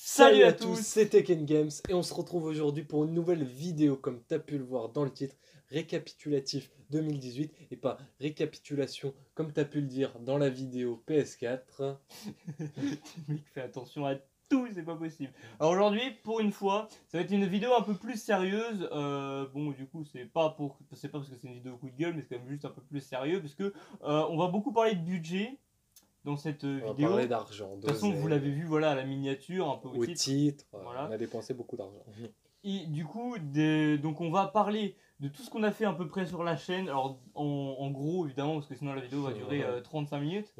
Salut à tous, c'est Tekken Games et on se retrouve aujourd'hui pour une nouvelle vidéo comme tu as pu le voir dans le titre, récapitulatif 2018 et pas récapitulation comme tu as pu le dire dans la vidéo PS4. Mec, fais attention à tout, c'est pas possible. Alors aujourd'hui, pour une fois, ça va être une vidéo un peu plus sérieuse. Bon, du coup, c'est pas parce que c'est une vidéo coup de gueule, mais c'est quand même juste un peu plus sérieux parce que on va beaucoup parler de budget dans cette On va vidéo. parler d'argent, De toute façon, vous l'avez vu, voilà, à la miniature, un peu au titre. titre, Voilà. on a dépensé beaucoup d'argent. Et du coup, donc on va parler de tout ce qu'on a fait à peu près sur la chaîne. Alors en gros, évidemment, parce que sinon la vidéo va durer 35 minutes.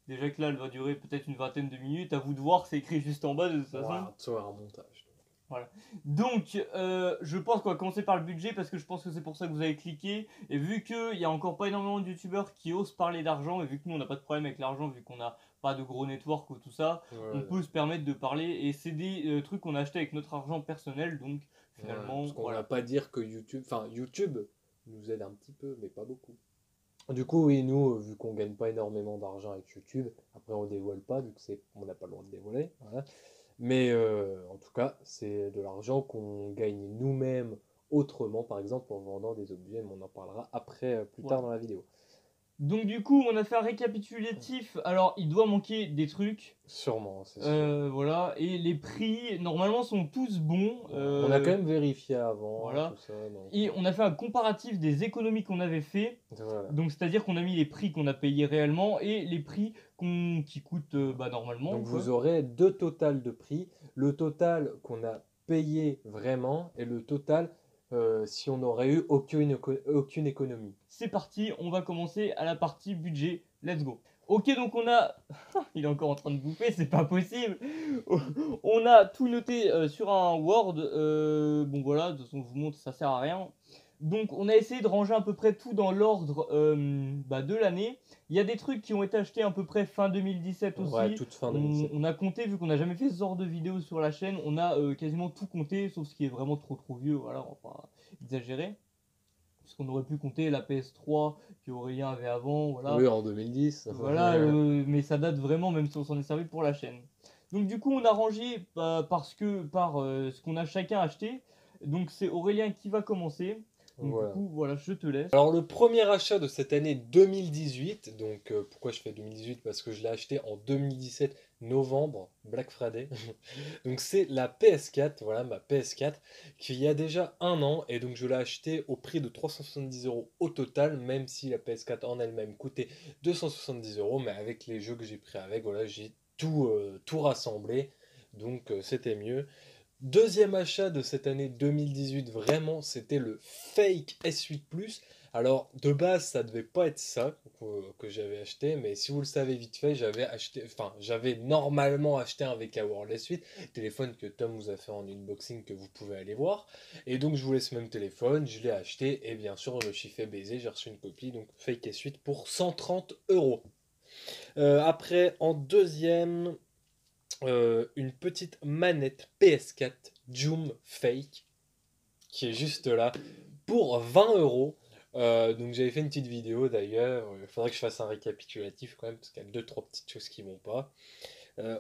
Déjà que là, elle va durer peut-être une vingtaine de minutes. À vous de voir, c'est écrit juste en bas de toute façon. Voilà, ça va un montage. Voilà. Donc, je pense qu'on va commencer par le budget parce que je pense que c'est pour ça que vous avez cliqué. Et vu qu'il n'y a encore pas énormément de youtubeurs qui osent parler d'argent, et vu que nous on n'a pas de problème avec l'argent, vu qu'on n'a pas de gros network ou tout ça, on peut se permettre de parler. Et c'est des trucs qu'on a acheté avec notre argent personnel, donc finalement. Parce qu'on va pas dire que YouTube, enfin YouTube nous aide un petit peu, mais pas beaucoup. Du coup, oui, nous, vu qu'on gagne pas énormément d'argent avec YouTube, après on dévoile pas, vu que on n'a pas le droit de dévoiler, voilà. Mais en tout cas, c'est de l'argent qu'on gagne nous-mêmes autrement, par exemple en vendant des objets, mais on en parlera après, plus tard dans la vidéo. Donc du coup, on a fait un récapitulatif. Alors, il doit manquer des trucs. Sûrement, c'est sûr. Voilà, et les prix, normalement, sont tous bons. On a quand même vérifié avant, voilà. tout ça. Donc, et on a fait un comparatif des économies qu'on avait fait. voilà. Donc, c'est-à-dire qu'on a mis les prix qu'on a payés réellement et les prix qui coûtent normalement. Donc vous aurez deux totals de prix. Le total qu'on a payé vraiment et le total si on n'aurait eu aucune économie. C'est parti, on va commencer à la partie budget. Let's go. Ok, donc on a... Il est encore en train de bouffer, c'est pas possible. On a tout noté sur un Word. Bon voilà, de toute façon je vous montre, ça sert à rien. Donc on a essayé de ranger à peu près tout dans l'ordre de l'année. Il y a des trucs qui ont été achetés à peu près fin 2017 aussi. Ouais, toute fin 2017. On a compté, vu qu'on n'a jamais fait ce genre de vidéo sur la chaîne, on a quasiment tout compté, sauf ce qui est vraiment trop vieux, voilà, on va pas exagérer. Puisqu'on aurait pu compter la PS3 qu'Aurélien avait avant, voilà. Oui, en 2010. Voilà, mais ça date vraiment, même si on s'en est servi pour la chaîne. Donc du coup, on a rangé par ce qu'on a chacun acheté. Donc c'est Aurélien qui va commencer. Donc voilà. Du coup, voilà, je te laisse. Alors le premier achat de cette année 2018, donc pourquoi je fais 2018? Parce que je l'ai acheté en 2017, novembre, Black Friday. Donc c'est la PS4, voilà ma PS4, qui a déjà un an, et donc je l'ai acheté au prix de 370 € au total, même si la PS4 en elle-même coûtait 270 €, mais avec les jeux que j'ai pris avec, voilà, j'ai tout rassemblé, donc c'était mieux. Deuxième achat de cette année 2018, vraiment, c'était le Fake S8 Plus. Alors, de base, ça devait pas être ça que j'avais acheté, mais si vous le savez vite fait, j'avais normalement acheté un VK World S8, téléphone que Tom vous a fait en unboxing que vous pouvez aller voir. Et donc, je voulais ce même téléphone, je l'ai acheté, et bien sûr, le chiffre est baisé, j'ai reçu une copie, donc Fake S8 pour 130 €. Après, en deuxième, une petite manette PS4 Joom Fake qui est juste là pour 20 €. Donc j'avais fait une petite vidéo d'ailleurs. Il faudrait que je fasse un récapitulatif quand même parce qu'il y a 2-3 petites choses qui vont pas.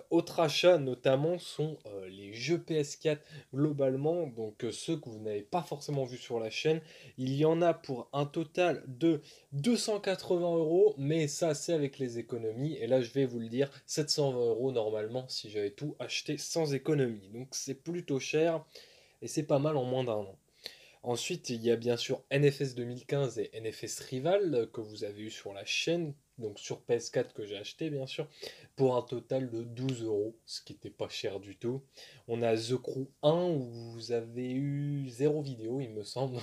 Autre achat notamment sont les jeux PS4 globalement, donc ceux que vous n'avez pas forcément vus sur la chaîne. Il y en a pour un total de 280 €, mais ça c'est avec les économies. Et là je vais vous le dire, 720 € normalement si j'avais tout acheté sans économie. Donc c'est plutôt cher et c'est pas mal en moins d'un an. Ensuite, il y a bien sûr NFS 2015 et NFS Rival que vous avez eu sur la chaîne, donc sur PS4 que j'ai acheté bien sûr, pour un total de 12 €, ce qui n'était pas cher du tout. On a The Crew 1 où vous avez eu 0 vidéo, il me semble.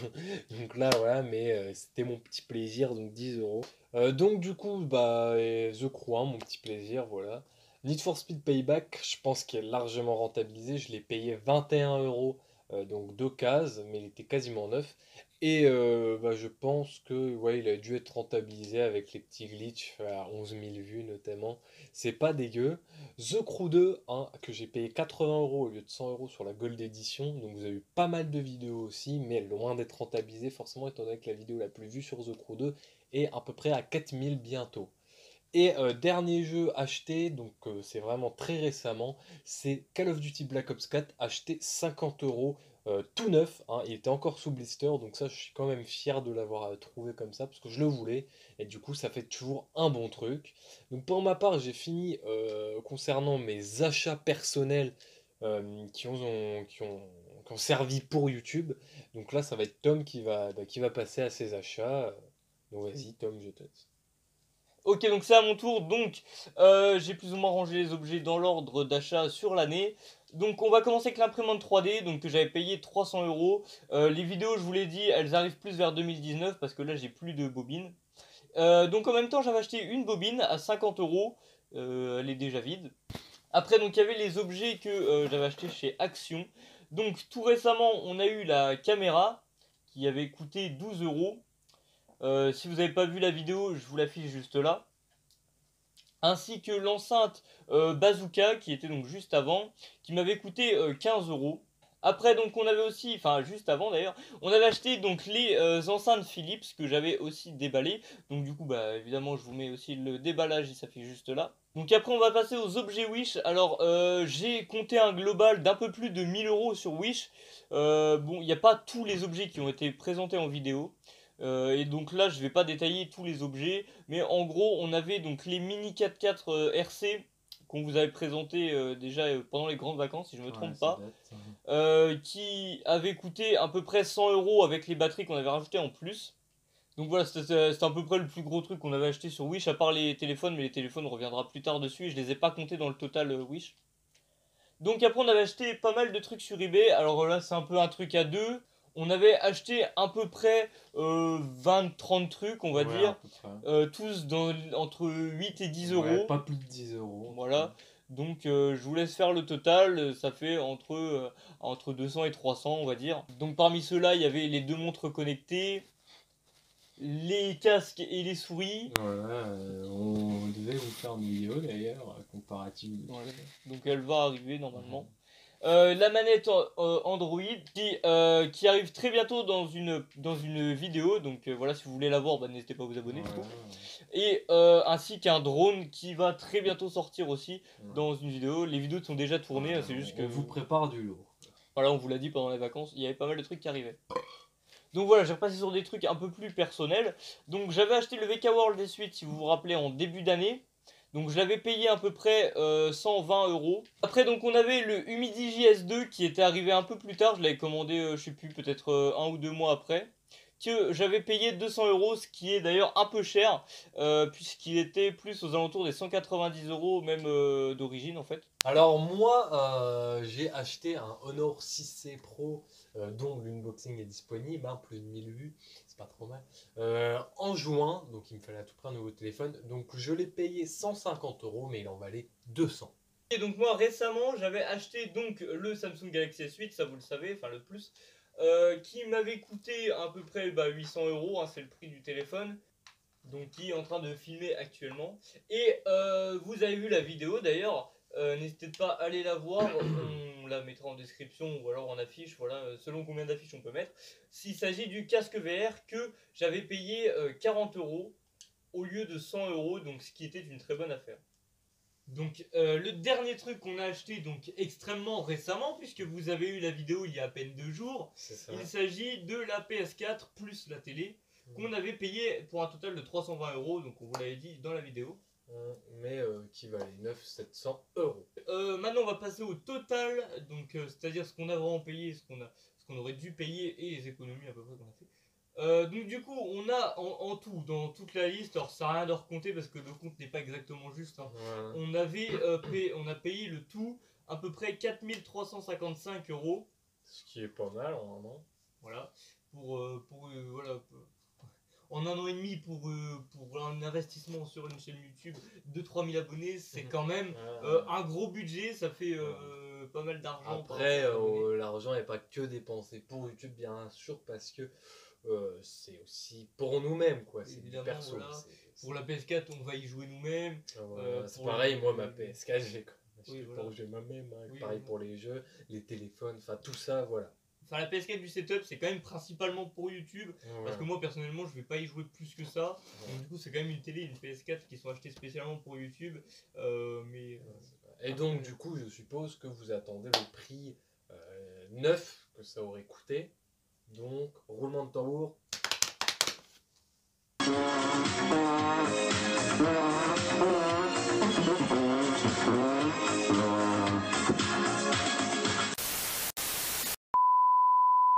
Donc là, voilà, mais c'était mon petit plaisir, donc 10 €. Donc du coup, The Crew 1, mon petit plaisir, voilà. Need for Speed Payback, je pense qu'il est largement rentabilisé. Je l'ai payé 21 €. Donc deux cases, mais il était quasiment neuf. Et je pense que ouais, il a dû être rentabilisé avec les petits glitches à 11 000 vues notamment. C'est pas dégueu. The Crew 2, hein, que j'ai payé 80 € au lieu de 100 € sur la Gold Edition. Donc vous avez eu pas mal de vidéos aussi, mais loin d'être rentabilisé forcément étant donné que la vidéo la plus vue sur The Crew 2 est à peu près à 4000 bientôt. Et dernier jeu acheté, donc c'est vraiment très récemment, c'est Call of Duty Black Ops 4, acheté 50 € tout neuf, hein, il était encore sous blister, donc ça je suis quand même fier de l'avoir trouvé comme ça, parce que je le voulais, et du coup ça fait toujours un bon truc. Donc pour ma part j'ai fini concernant mes achats personnels qui ont servi pour YouTube, donc là ça va être Tom qui va passer à ses achats, donc vas-y Tom je te laisse. Ok, donc c'est à mon tour. Donc, j'ai plus ou moins rangé les objets dans l'ordre d'achat sur l'année. Donc, on va commencer avec l'imprimante 3D, donc que j'avais payé 300 €. Les vidéos, je vous l'ai dit, elles arrivent plus vers 2019 parce que là, j'ai plus de bobines. Donc, en même temps, j'avais acheté une bobine à 50 €. Elle est déjà vide. Après, donc, il y avait les objets que j'avais achetés chez Action. Donc, tout récemment, on a eu la caméra qui avait coûté 12 €. Si vous n'avez pas vu la vidéo, je vous l'affiche juste là. Ainsi que l'enceinte Bazooka qui était donc juste avant, qui m'avait coûté 15 €. Après donc on avait aussi, enfin juste avant d'ailleurs, on avait acheté donc les enceintes Philips que j'avais aussi déballées. Donc du coup bah évidemment je vous mets aussi le déballage, il s'affiche juste là. Donc après on va passer aux objets Wish. Alors j'ai compté un global d'un peu plus de 1000 € sur Wish. Bon il n'y a pas tous les objets qui ont été présentés en vidéo. Et donc là je vais pas détailler tous les objets. Mais en gros, on avait donc les Mini 4x4 RC qu'on vous avait présenté déjà pendant les grandes vacances, si je ne me trompe pas, qui avaient coûté à peu près 100 € avec les batteries qu'on avait rajoutées en plus. Donc voilà, c'était à peu près le plus gros truc qu'on avait acheté sur Wish, à part les téléphones, mais les téléphones on reviendra plus tard dessus, et je les ai pas comptés dans le total Wish. Donc après on avait acheté pas mal de trucs sur eBay, alors là c'est un peu un truc à deux. On avait acheté à peu près 20-30 trucs on va Ouais, dire, à peu près. tous entre 8 et 10 Ouais, euros. pas plus de 10 € en tout cas. Voilà, donc je vous laisse faire le total, ça fait entre 200 et 300 on va dire. Donc parmi ceux-là il y avait les deux montres connectées, les casques et les souris. Voilà, on devait vous faire une vidéo d'ailleurs, comparative. Voilà. Donc elle va arriver normalement. La manette Android qui arrive très bientôt dans une vidéo, donc voilà, si vous voulez la voir, bah, n'hésitez pas à vous abonner du coup. Et ainsi qu'un drone qui va très bientôt sortir aussi dans une vidéo. Les vidéos sont déjà tournées, c'est juste que On vous prépare du lourd. voilà, on vous l'a dit pendant les vacances, il y avait pas mal de trucs qui arrivaient. Donc voilà, j'ai repassé sur des trucs un peu plus personnels. Donc j'avais acheté le VK World des suites, si vous vous rappelez, en début d'année. Donc je l'avais payé à peu près 120 €. Après donc on avait le Humidi JS2 qui était arrivé un peu plus tard. Je l'avais commandé, je sais plus, peut-être 1 ou 2 mois après. Que j'avais payé 200 €, ce qui est d'ailleurs un peu cher. Puisqu'il était plus aux alentours des 190 € même d'origine en fait. Alors moi, j'ai acheté un Honor 6C Pro, dont l'unboxing est disponible, hein, plus de 1000 vues, c'est pas trop mal, en juin, donc il me fallait à tout prix un nouveau téléphone, donc je l'ai payé 150 €, mais il en valait 200. Et donc moi récemment j'avais acheté donc le Samsung Galaxy S8, ça vous le savez, enfin le plus, qui m'avait coûté à peu près 800 €, hein, c'est le prix du téléphone, donc qui est en train de filmer actuellement. Et vous avez vu la vidéo d'ailleurs, n'hésitez pas à aller la voir, on la mettra en description ou alors en affiche, voilà, selon combien d'affiches on peut mettre. S'il s'agit du casque VR que j'avais payé 40 € au lieu de 100 €, donc ce qui était une très bonne affaire. Donc le dernier truc qu'on a acheté donc extrêmement récemment, puisque vous avez eu la vidéo il y a à peine 2 jours, il s'agit de la PS4 plus la télé, qu'on avait payé pour un total de 320 €, donc on vous l'avait dit dans la vidéo. Mais qui valait 900-700 €. Maintenant on va passer au total, donc c'est-à-dire ce qu'on a vraiment payé, ce qu'on aurait dû payer et les économies à peu près qu'on a fait. Donc du coup on a en tout dans toute la liste, alors ça sert à rien de recompter parce que le compte n'est pas exactement juste, hein. Ouais. On a payé le tout à peu près 4355 €. Ce qui est pas mal en un an. Voilà. Voilà, en un an et demi pour un investissement sur une chaîne YouTube de 3000 abonnés, c'est quand même un gros budget, ça fait pas mal d'argent. Après, l'argent n'est pas que dépensé pour YouTube, bien sûr, parce que c'est aussi pour nous-mêmes, quoi. C'est du perso. Voilà. Pour la PS4, on va y jouer nous-mêmes. C'est pareil, moi, ma PS4, j'ai Oui, pour jouer moi-même. Hein. Oui, pareil pour les jeux, les téléphones, enfin tout ça, voilà. Enfin, la PS4 du setup, c'est quand même principalement pour YouTube. Parce que moi, personnellement, je vais pas y jouer plus que ça. Donc, du coup, c'est quand même une télé, une PS4 qui sont achetées spécialement pour YouTube. Et donc, du coup, je suppose que vous attendez le prix neuf que ça aurait coûté. Donc, roulement de tambour.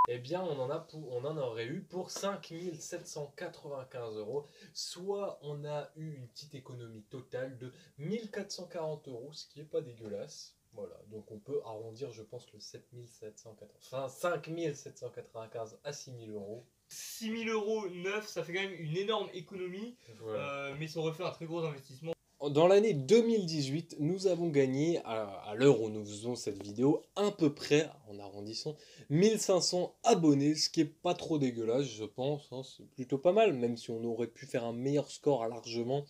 Eh bien, on en aurait eu pour 5 795 €, soit on a eu une petite économie totale de 1 440 €, ce qui est pas dégueulasse. Voilà, donc on peut arrondir, je pense, le 7 780, enfin 5 795 à 6 000 €. 6 000 € neuf, ça fait quand même une énorme économie. Voilà. Mais ça aurait fait un très gros investissement. Dans l'année 2018, nous avons gagné, à l'heure où nous faisons cette vidéo, à peu près, en arrondissant, 1500 abonnés, ce qui est pas trop dégueulasse, je pense, hein, c'est plutôt pas mal, même si on aurait pu faire un meilleur score largement,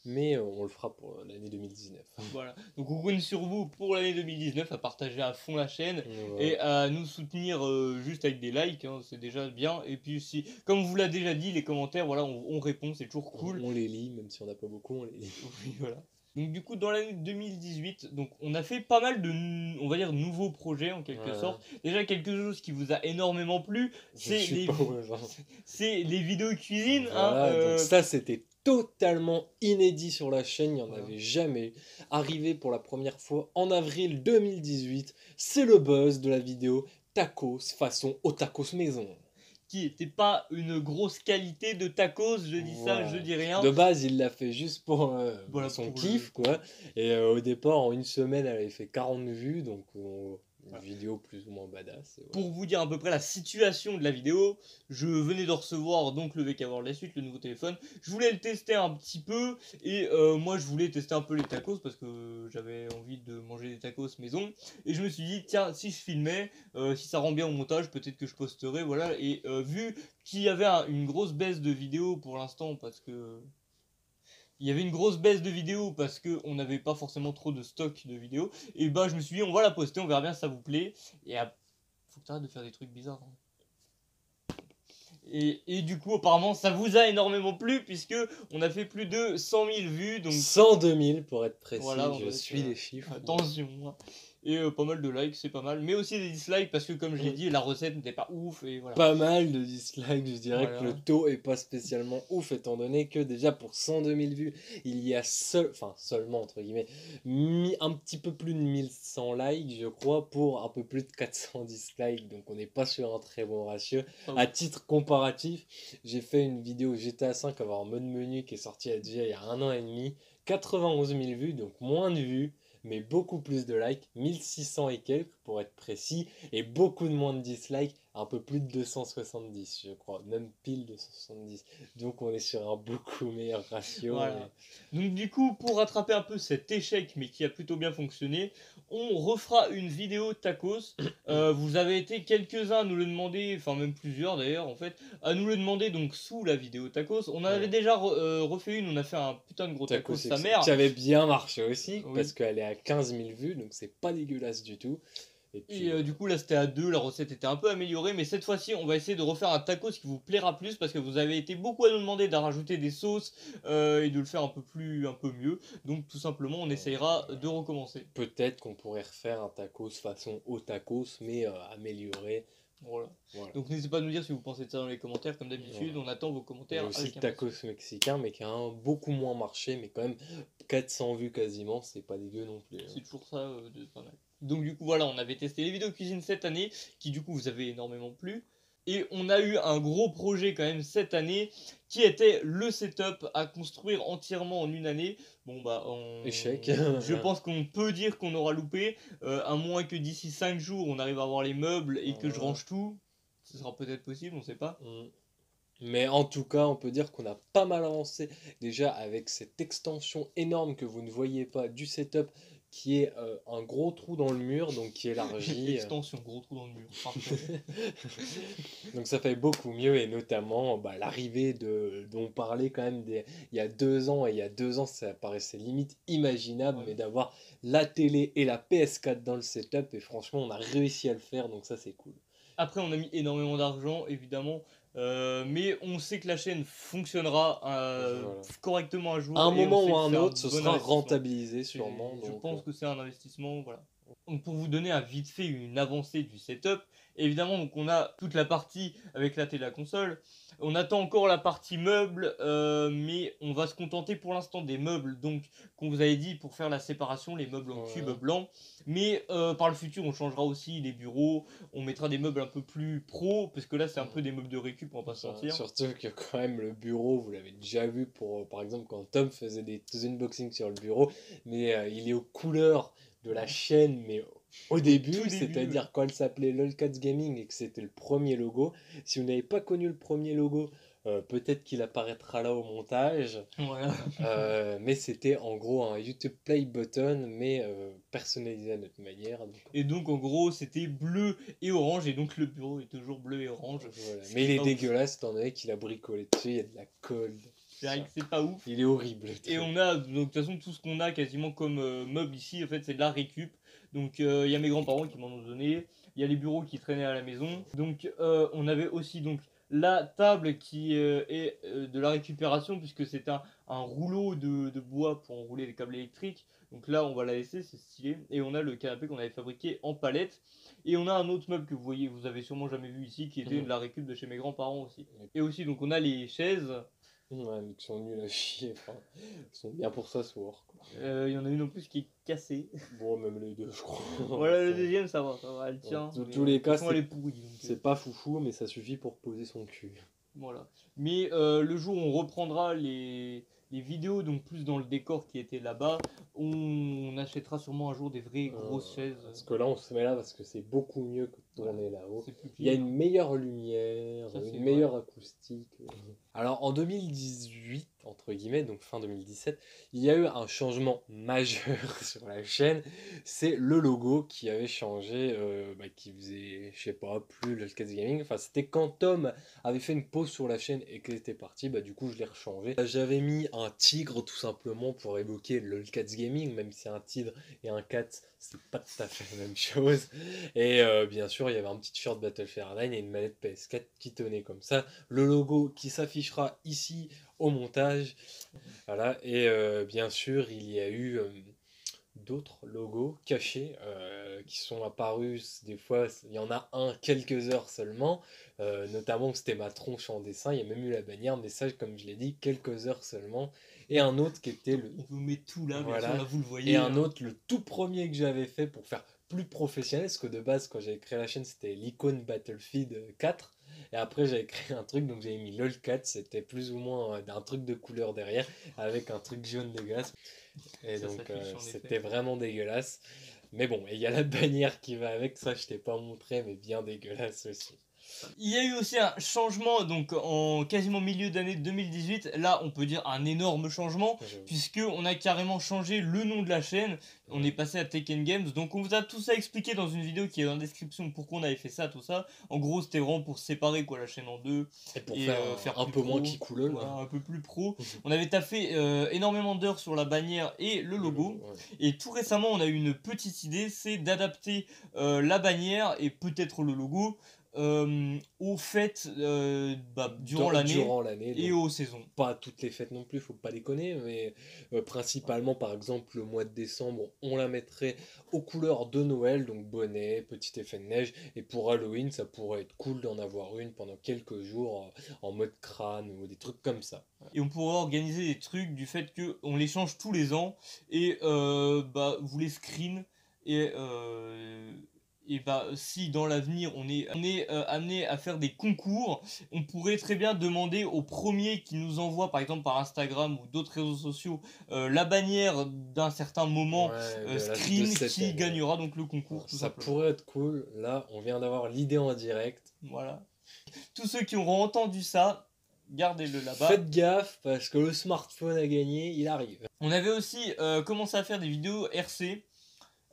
mais on le fera pour l'année 2019. Voilà, donc on compte sur vous pour l'année 2019 à partager à fond la chaîne Voilà. et à nous soutenir juste avec des likes, hein, c'est déjà bien. Et puis si, comme on vous l'a déjà dit, les commentaires, voilà, on répond, c'est toujours cool. On les lit, même si on n'a pas beaucoup, on les lit. Oui, voilà. Donc du coup, dans l'année 2018, donc on a fait pas mal de, on va dire, nouveaux projets en quelque sorte. Déjà quelque chose qui vous a énormément plu, c'est les vidéos cuisine. Voilà, hein, donc ça c'était totalement inédit sur la chaîne, il n'y en Voilà. avait jamais. Arrivé pour la première fois en avril 2018, c'est le buzz de la vidéo tacos façon au tacos maison. Qui était pas une grosse qualité de tacos, je dis ça, je dis rien. De base, il l'a fait juste pour Voilà, son pour kiff, quoi. Et au départ, en une semaine, elle avait fait 40 vues, donc une vidéo plus ou moins badass. Et voilà. Pour vous dire à peu près la situation de la vidéo, je venais de recevoir donc le VK World S8, le nouveau téléphone. Je voulais le tester un petit peu et moi je voulais tester un peu les tacos parce que j'avais envie de manger des tacos maison. Et je me suis dit tiens, si je filmais, si ça rend bien au montage, peut-être que je posterai, voilà. Et vu qu'il y avait une grosse baisse de vidéos pour l'instant parce que... Il y avait une grosse baisse de vidéos parce qu'on n'avait pas forcément trop de stock de vidéos. Et bah je me suis dit on va la poster, on verra bien si ça vous plaît. Et faut que tu arrêtes de faire des trucs bizarres. Hein. Et du coup apparemment ça vous a énormément plu puisque on a fait plus de 100 000 vues. Donc 102 000 pour être précis, voilà, je suis les chiffres. Attention. Hein. Et pas mal de likes, c'est pas mal. Mais aussi des dislikes parce que comme je l'ai dit, la recette n'était pas ouf. Et voilà. Pas mal de dislikes, je dirais que le taux est pas spécialement ouf étant donné que déjà pour 102 000 vues, il y a seulement entre guillemets, un petit peu plus de 1100 likes je crois pour un peu plus de 400 dislikes, donc on n'est pas sur un très bon ratio. À titre comparatif, j'ai fait une vidéo GTA 5 en mode menu qui est sortie déjà il y a 1 an et demi, 91 000 vues, donc moins de vues, mais beaucoup plus de likes, 1600 et quelques pour être précis, et beaucoup de moins de dislikes, un peu plus de 270 je crois, même pile 270. Donc on est sur un beaucoup meilleur ratio. Voilà. Donc du coup, pour rattraper un peu cet échec, mais qui a plutôt bien fonctionné, on refera une vidéo tacos. Vous avez été quelques-uns à nous le demander, enfin même plusieurs d'ailleurs en fait, à nous le demander donc sous la vidéo tacos. On avait déjà refait une, on a fait un putain de gros tacos sa mère. Qui avait bien marché aussi, parce qu'elle est à 15 000 vues, donc c'est pas dégueulasse du tout. Et, puis, du coup là c'était à 2, la recette était un peu améliorée, mais cette fois-ci on va essayer de refaire un tacos qui vous plaira plus parce que vous avez été beaucoup à nous demander d'en rajouter des sauces et de le faire un peu mieux. Donc tout simplement on essayera de recommencer. Peut-être qu'on pourrait refaire un tacos façon au tacos mais amélioré. Voilà. Donc n'hésitez pas à nous dire si vous pensez de ça dans les commentaires comme d'habitude, on attend vos commentaires. Il y a aussi tacos mexicain mais qui a beaucoup moins marché, mais quand même 400 vues quasiment, c'est pas dégueu non plus. C'est toujours ça de pas mal. Donc du coup voilà, on avait testé les vidéos cuisine cette année, qui du coup vous avez énormément plu. Et on a eu un gros projet quand même cette année, qui était le setup à construire entièrement en une année. Bon bah, échec. Je pense qu'on peut dire qu'on aura loupé, à moins que d'ici 5 jours on arrive à avoir les meubles et que je range tout. Ce sera peut-être possible, on sait pas. Mais en tout cas, on peut dire qu'on a pas mal avancé déjà avec cette extension énorme que vous ne voyez pas du setup, qui est un gros trou dans le mur, donc qui élargit. Extension, gros trou dans le mur. Parfait. Donc ça fait beaucoup mieux, et notamment l'arrivée dont on parlait quand même il y a 2 ans, et il y a 2 ans ça paraissait limite imaginable, mais d'avoir la télé et la PS4 dans le setup, et franchement on a réussi à le faire, donc ça c'est cool. Après, on a mis énormément d'argent, évidemment, mais on sait que la chaîne fonctionnera Voilà. correctement un jour. À un Et on moment sait ou que à un c'est un autre, ce bon sera investissement. rentabilisé sûrement. Je Donc, pense que c'est un investissement, voilà. Donc pour vous donner un vite fait une avancée du setup, évidemment donc on a toute la partie avec la télé, la console. On attend encore la partie meubles, mais on va se contenter pour l'instant des meubles, donc qu'on vous avait dit pour faire la séparation, les meubles en cube ouais. blanc. Mais par le futur on changera aussi les bureaux, on mettra des meubles un peu plus pro, parce que là c'est un peu des meubles de récup, on va pas se mentir. Surtout que quand même le bureau, vous l'avez déjà vu pour par exemple quand Tom faisait des unboxings sur le bureau, mais il est aux couleurs de la chaîne, mais au Tout début, début, c'est-à-dire quand elle s'appelait LOLcats Gaming et que c'était le premier logo. Si vous n'avez pas connu le premier logo, peut-être qu'il apparaîtra là au montage. voilà. Mais c'était en gros un YouTube Play Button, mais personnalisé à notre manière. Donc, Et donc en gros c'était bleu et orange, et donc le bureau est toujours bleu et orange. voilà. Ce Mais qui il est pas ouf. dégueulasse, étant donné qu'il a bricolé dessus, il y a de la colle. C'est vrai que c'est pas ouf. Il est horrible. le Et truc. on a, donc de toute façon, tout ce qu'on a quasiment comme meuble ici, en fait, c'est de la récup. Donc il y a mes grands-parents qui m'en ont donné, il y a les bureaux qui traînaient à la maison. Donc on avait aussi donc la table qui est de la récupération, puisque c'est un rouleau de bois pour enrouler les câbles électriques. Donc là, on va la laisser, c'est stylé. Et on a le canapé qu'on avait fabriqué en palette. Et on a un autre meuble que vous voyez, vous avez sûrement jamais vu ici, qui était de la récup de chez mes grands-parents aussi. Et aussi, donc on a les chaises. Ouais, mais qui sont nuls à chier. Enfin, ils sont bien pour s'asseoir. Il y en a une en plus qui est cassée. Bon, même les deux, je crois. Voilà, le C'est- deuxième, ça va, elle tient. Dans Mais, tous les cas, franchement, elle est pourrie. Donc, c'est pas foufou, mais ça suffit pour poser son cul. voilà. Mais le jour où on reprendra les vidéos, donc plus dans le décor qui était là-bas, on achètera sûrement un jour des vraies grosses chaises. Parce que là, on se met là parce que c'est beaucoup mieux que de tourner là-haut. C'est plus Il y a clean. une meilleure lumière, Ça, c'est une meilleure acoustique. Alors en 2018, entre guillemets, donc fin 2017, il y a eu un changement majeur sur la chaîne. C'est le logo qui avait changé, qui faisait, je sais pas, plus le Lolcats Gaming. Enfin, c'était quand Tom avait fait une pause sur la chaîne et qu'il était parti, du coup je l'ai rechangé. J'avais mis un tigre tout simplement pour évoquer le Lolcats Gaming, même si un tigre et un cat, c'est pas tout à fait la même chose. Et bien sûr, il y avait un petit t-shirt Battlefield Hardline et une manette PS4 qui tenait comme ça. Le logo qui s'affichera ici au montage. Voilà. Et bien sûr, il y a eu d'autres logos cachés qui sont apparus. Des fois, il y en a un quelques heures seulement. Notamment, c'était ma tronche en dessin. Il y a même eu la bannière, mais ça, comme je l'ai dit, quelques heures seulement. Et un autre qui était le. On vous met tout là, Voilà. bien sûr, là vous le voyez. Et un autre, le tout premier que j'avais fait pour faire plus professionnel, parce que de base, quand j'avais créé la chaîne, c'était l'icône Battlefield 4. Et après, j'avais créé un truc, donc j'avais mis LOL4, c'était plus ou moins un truc de couleur derrière, avec un truc jaune dégueulasse. Et Ça donc, s'affiche, en c'était effet. vraiment dégueulasse. Mais bon, et il y a la bannière qui va avec, ça je t'ai pas montré, mais bien dégueulasse aussi. Il y a eu aussi un changement donc en quasiment milieu d'année 2018. Là, on peut dire un énorme changement, J'avoue. puisque on a carrément changé le nom de la chaîne. On est passé à Tekken Games. Donc on vous a tout ça expliqué dans une vidéo qui est dans la description, pourquoi on avait fait ça, tout ça. En gros, c'était vraiment pour séparer quoi la chaîne en deux Et pour et faire un plus peu moins pro. qui coule Voilà, un peu plus pro. Mhm. On avait taffé énormément d'heures sur la bannière et le logo. Ouais. Et tout récemment, on a eu une petite idée, c'est d'adapter la bannière et peut-être le logo aux fêtes durant l'année et donc aux saisons. pas toutes les fêtes non plus, faut pas déconner, mais principalement par exemple le mois de décembre, on la mettrait aux couleurs de Noël, donc bonnet, petit effet de neige, et pour Halloween, ça pourrait être cool d'en avoir une pendant quelques jours en mode crâne ou des trucs comme ça. Et on pourrait organiser des trucs du fait que on les change tous les ans et vous les screen et si dans l'avenir on est amené à faire des concours, on pourrait très bien demander au premier qui nous envoie par exemple par Instagram ou d'autres réseaux sociaux la bannière d'un certain moment screen qui gagnera donc le concours. Ça pourrait être cool. Là, on vient d'avoir l'idée en direct. Voilà. Tous ceux qui auront entendu ça, gardez-le là-bas. Faites gaffe parce que le smartphone à gagner, il arrive. On avait aussi commencé à faire des vidéos RC.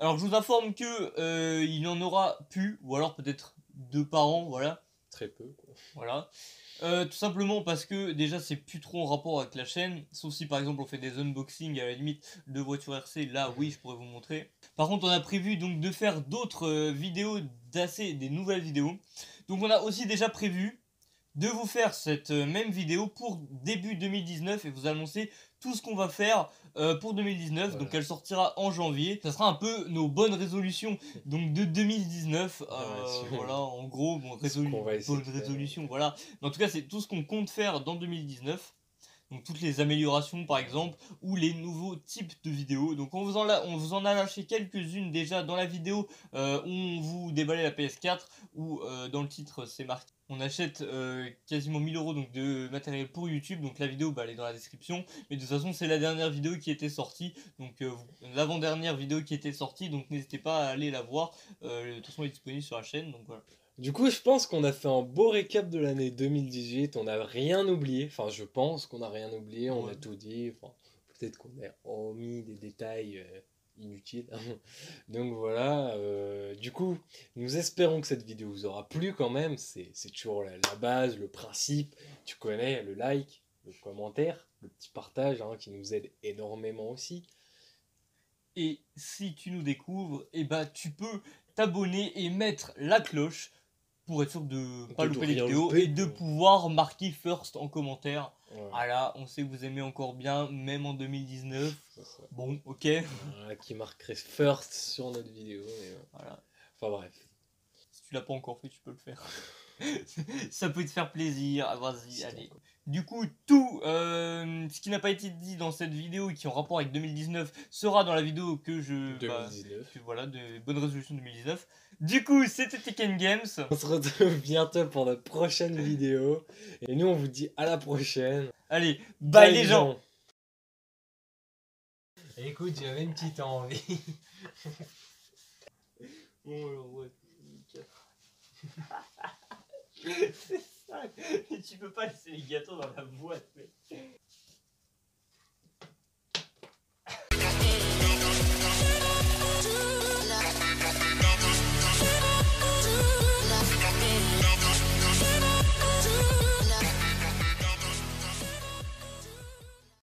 Alors je vous informe que il y en aura plus, ou alors peut-être 2 par an, voilà. très peu, quoi. Voilà. Tout simplement parce que déjà c'est plus trop en rapport avec la chaîne, sauf si par exemple on fait des unboxings à la limite de voitures RC, là oui je pourrais vous montrer. Par contre on a prévu donc de faire d'autres vidéos des nouvelles vidéos. Donc on a aussi déjà prévu de vous faire cette même vidéo pour début 2019 et vous annoncer tout ce qu'on va faire pour 2019. Voilà. Donc elle sortira en janvier. Ça sera un peu nos bonnes résolutions donc de 2019. Voilà, en gros, bon, qu'on va essayer bonne de faire. résolution, voilà. Mais en tout cas, c'est tout ce qu'on compte faire dans 2019. Donc toutes les améliorations par exemple, ou les nouveaux types de vidéos. Donc on vous en a lâché quelques-unes déjà dans la vidéo où on vous déballait la PS4, où dans le titre c'est marqué. On achète quasiment 1000 € donc de matériel pour YouTube, donc la vidéo bah, elle est dans la description. Mais de toute façon c'est la dernière vidéo qui était sortie, donc l'avant-dernière vidéo qui était sortie, donc n'hésitez pas à aller la voir. De toute façon elle est disponible sur la chaîne, donc voilà. Du coup, je pense qu'on a fait un beau récap de l'année 2018. On n'a rien oublié. Enfin, je pense qu'on n'a rien oublié. On Ouais. a tout dit. Enfin, peut-être qu'on a omis des détails inutiles. Donc voilà. Du coup, nous espérons que cette vidéo vous aura plu quand même. C'est toujours la base, le principe. Tu connais le like, le commentaire, le petit partage hein, qui nous aide énormément aussi. Et si tu nous découvres, et bah tu peux t'abonner et mettre la cloche pour être sûr de pas louper les rien vidéos louper, et de quoi. pouvoir marquer first en commentaire. Voilà, Voilà, on sait que vous aimez encore bien, même en 2019. c'est ça. Bon, ok. Voilà, qui marquerait first sur notre vidéo. Voilà. Enfin bref. Si tu l'as pas encore fait, tu peux le faire. Ça peut te faire plaisir. Ah, vas-y, allez. Du coup, tout ce qui n'a pas été dit dans cette vidéo et qui est en rapport avec 2019 sera dans la vidéo que je... 2019. Voilà, de bonnes résolutions 2019. Du coup, c'était Tekken Games. On se retrouve bientôt pour notre prochaine vidéo. Et nous, on vous dit à la prochaine. Allez, bye les gens. Écoute, j'avais une petite envie. Bon, alors, ouais. C'est ça. Tu peux pas laisser les gâteaux dans la boîte, mec.